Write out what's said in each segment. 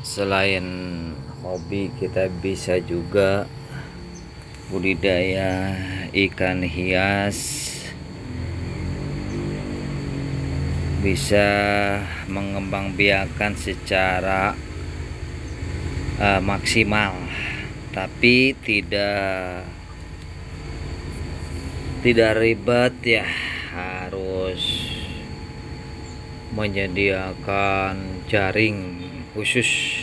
Selain hobi, kita bisa juga budidaya ikan hias, bisa mengembangbiakan secara maksimal, tapi tidak ribet ya, harus menyediakan jaring khusus.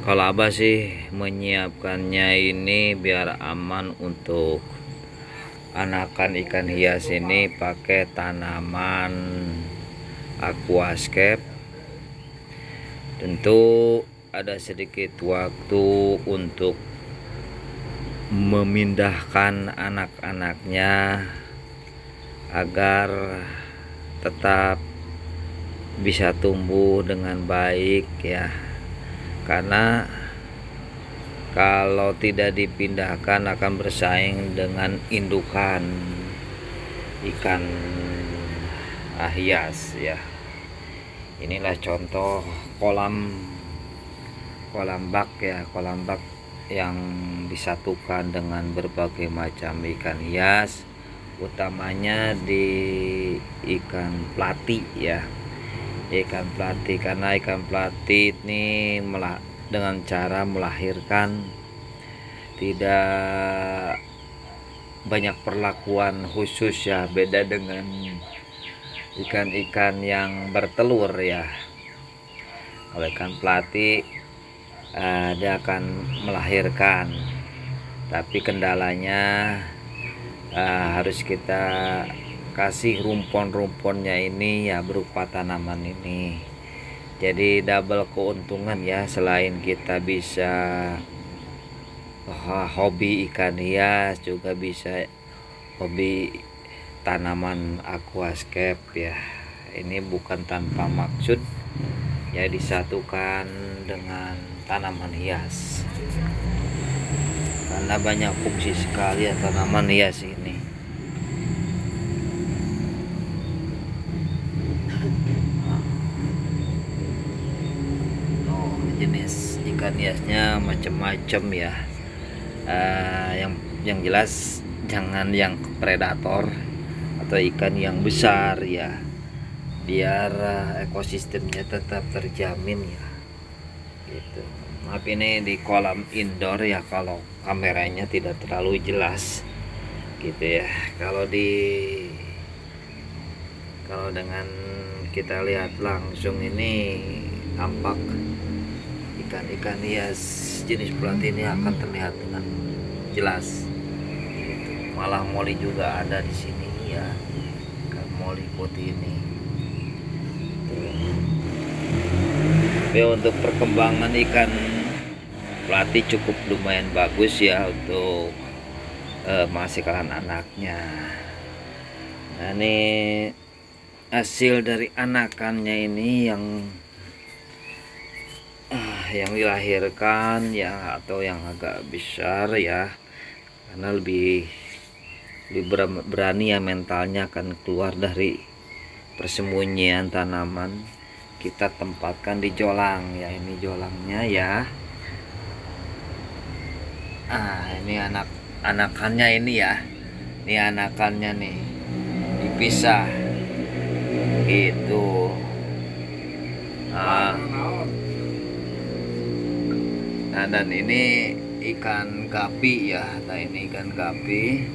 Kalau Abah sih menyiapkannya ini biar aman untuk anakan ikan hias ini pakai tanaman aquascape. Tentu ada sedikit waktu untuk memindahkan anak-anaknya agar tetap bisa tumbuh dengan baik ya, karena kalau tidak dipindahkan akan bersaing dengan indukan ikan hias ya. Inilah contoh kolam bak ya, kolam bak yang disatukan dengan berbagai macam ikan hias, utamanya di ikan plati ya, ikan plati, karena ikan plati ini dengan cara melahirkan tidak banyak perlakuan khusus ya, beda dengan ikan-ikan yang bertelur ya. Kalau ikan plati dia akan melahirkan, tapi kendalanya harus kita kasih rumpon-rumponnya ini ya berupa tanaman ini. Jadi double keuntungan ya, selain kita bisa hobi ikan hias, juga bisa hobi tanaman aquascape ya. Ini bukan tanpa maksud ya, disatukan dengan tanaman hias karena banyak fungsi sekali ya tanaman hias ini. Jenis ikan hiasnya macam-macam ya. Yang jelas jangan yang predator atau ikan yang besar ya, biar ekosistemnya tetap terjamin ya gitu. Maaf, ini di kolam indoor ya, kalau kameranya tidak terlalu jelas gitu ya. Kalau dengan kita lihat langsung ini tampak ikan hias jenis plati ini akan terlihat dengan jelas gitu. Malah moli juga ada di sini ya, ikan moli putih ini. Tapi untuk perkembangan ikan plati cukup lumayan bagus ya untuk menghasilkan anaknya. Nah, ini hasil dari anakannya ini yang dilahirkan ya, atau yang agak besar ya, karena lebih berani ya, mentalnya akan keluar dari persembunyian tanaman. Kita tempatkan di jolang ya, ini jolangnya ya. Ini anakannya ini ya, ini anakannya nih dipisah gitu. Nah, dan ini ikan gapi ya. Nah, ini ikan gapi.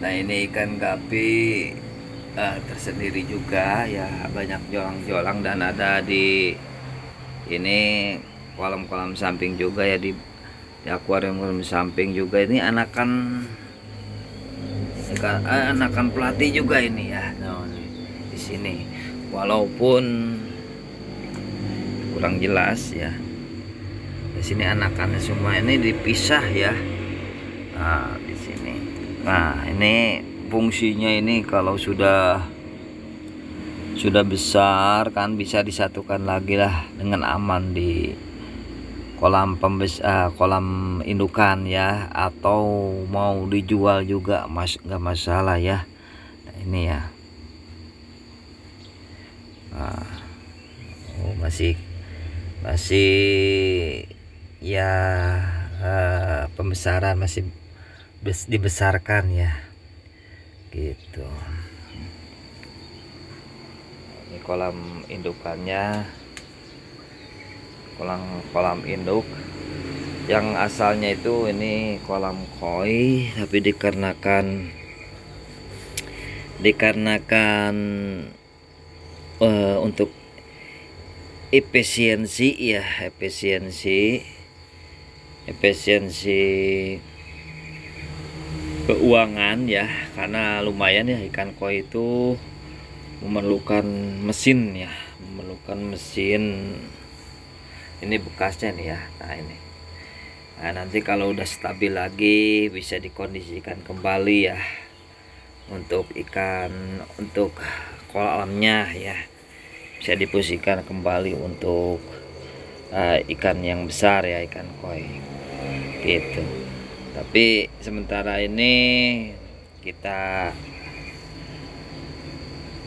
Nah, ini ikan gapi tersendiri juga ya, banyak jolang-jolang, dan ada di ini kolam-kolam samping juga ya, di akuarium samping juga. Ini anakan plati juga ini ya. Nah, di sini walaupun kurang jelas ya, di sini anakannya semua ini dipisah ya. Nah, di sini. Nah, ini fungsinya ini kalau sudah besar kan bisa disatukan lagi lah dengan aman di kolam kolam indukan ya, atau mau dijual juga nggak masalah ya. Nah, ini ya. masih ya, pembesaran masih dibesarkan ya gitu. Ini kolam indukannya, kolam induk yang asalnya itu ini kolam koi, tapi dikarenakan untuk efisiensi keuangan ya, karena lumayan ya ikan koi itu memerlukan mesin. Ini bekasnya nih ya. Nah, nanti kalau udah stabil lagi bisa dikondisikan kembali ya untuk kolamnya ya, bisa dipusingkan kembali untuk ikan yang besar ya, ikan koi gitu. Tapi sementara ini kita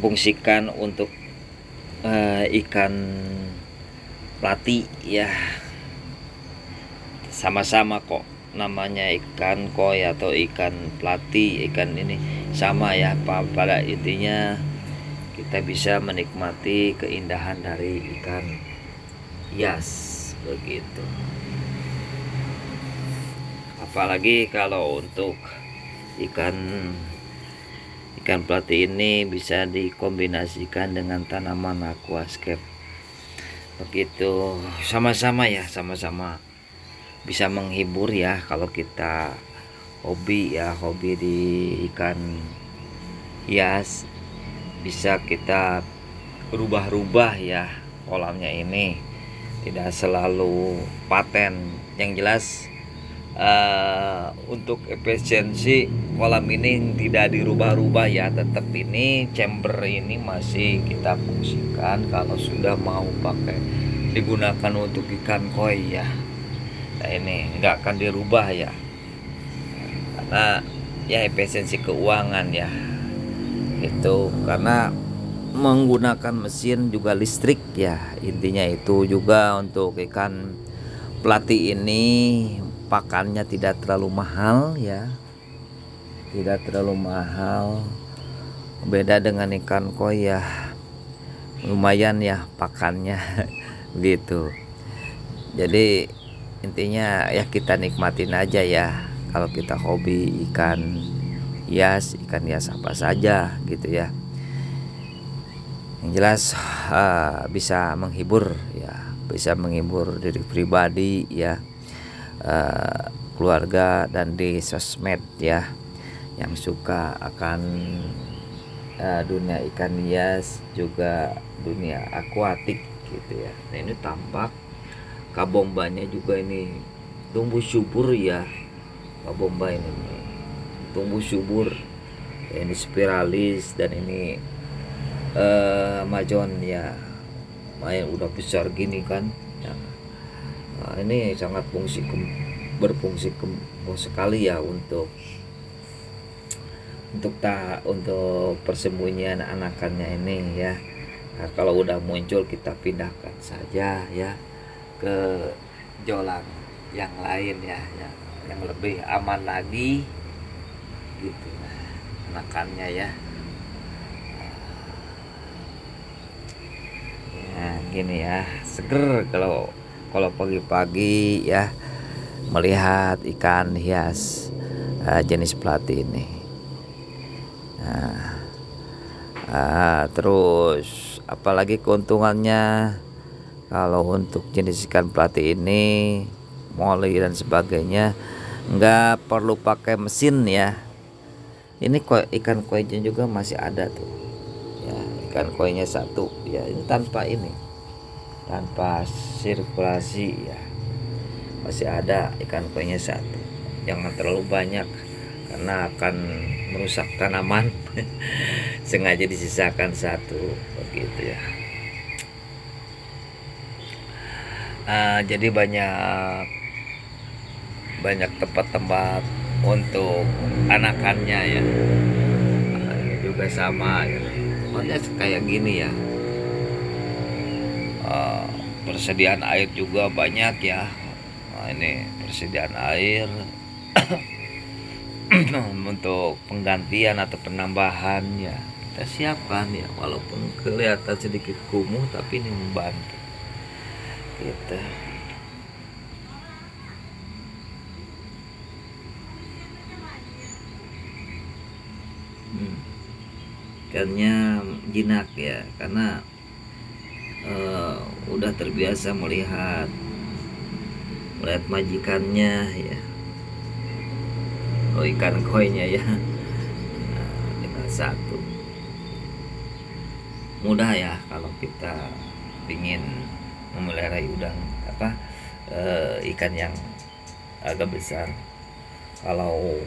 fungsikan untuk ikan plati ya, sama-sama kok namanya ikan koi atau ikan plati, ikan ini sama ya, pada intinya kita bisa menikmati keindahan dari ikan hias begitu. Apalagi kalau untuk ikan plati ini bisa dikombinasikan dengan tanaman aquascape begitu, sama-sama bisa menghibur ya. Kalau kita hobi di ikan hias, bisa kita rubah-rubah ya kolamnya ini, tidak selalu paten. Yang jelas untuk efisiensi kolam ini tidak dirubah-rubah ya, tetap ini chamber ini masih kita fungsikan kalau sudah mau digunakan untuk ikan koi ya. Nah, ini nggak akan dirubah ya, karena ya efisiensi keuangan ya itu, karena menggunakan mesin juga listrik ya. Intinya itu juga untuk ikan plati ini pakannya tidak terlalu mahal ya, beda dengan ikan koi ya, lumayan ya pakannya gitu. Jadi intinya ya kita nikmatin aja ya, kalau kita hobi ikan hias apa saja gitu ya. Yang jelas bisa menghibur diri pribadi ya, keluarga dan di sosmed ya, yang suka akan dunia ikan hias juga dunia akuatik gitu ya. Nah, ini tampak kabombanya juga ini tumbuh subur ya, kabomba ini tumbuh subur ya, ini spiralis dan ini majon ya, main udah besar gini kan ya. Nah, ini sangat berfungsi sekali ya untuk persembunyian anakannya ini ya. Nah, kalau udah muncul kita pindahkan saja ya ke jolang yang lain ya, yang lebih aman lagi gitu anakannya ya. Nah, gini ya, seger kalau pagi-pagi ya melihat ikan hias jenis plati ini. Terus apalagi keuntungannya kalau untuk jenis ikan plati ini, moli dan sebagainya, nggak perlu pakai mesin ya. Ini ikan koinya juga masih ada tuh ya, ikan koinya satu ya, ini tanpa sirkulasi ya, masih ada ikan koinya satu. Jangan terlalu banyak karena akan merusak tanaman. Sengaja disisakan satu begitu ya. Jadi banyak tempat-tempat untuk anakannya ya. Ini juga sama ya, pokoknya kayak gini ya. Eh, Persediaan air juga banyak ya. Nah, ini persediaan air untuk penggantian atau penambahan ya kita siapkan ya, walaupun kelihatan sedikit kumuh tapi ini membantu kita. Ikannya jinak ya, karena udah terbiasa melihat majikannya ya, ikan koinya ya. Dengan satu mudah ya kalau kita ingin memelihara udang ikan yang agak besar. Kalau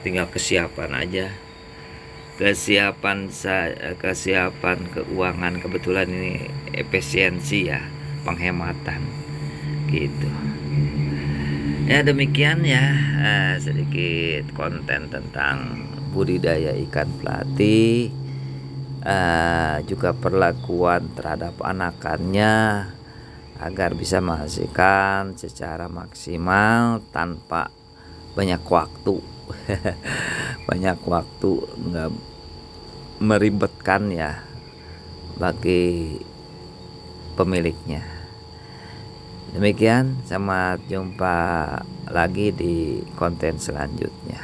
tinggal kesiapan aja, kesiapan keuangan, kebetulan ini efisiensi ya, penghematan gitu ya. Demikian ya sedikit konten tentang budidaya ikan plati, juga perlakuan terhadap anakannya agar bisa menghasilkan secara maksimal tanpa banyak waktu. Banyak waktu, nggak meribetkan ya bagi pemiliknya. Demikian, sampai jumpa lagi di konten selanjutnya.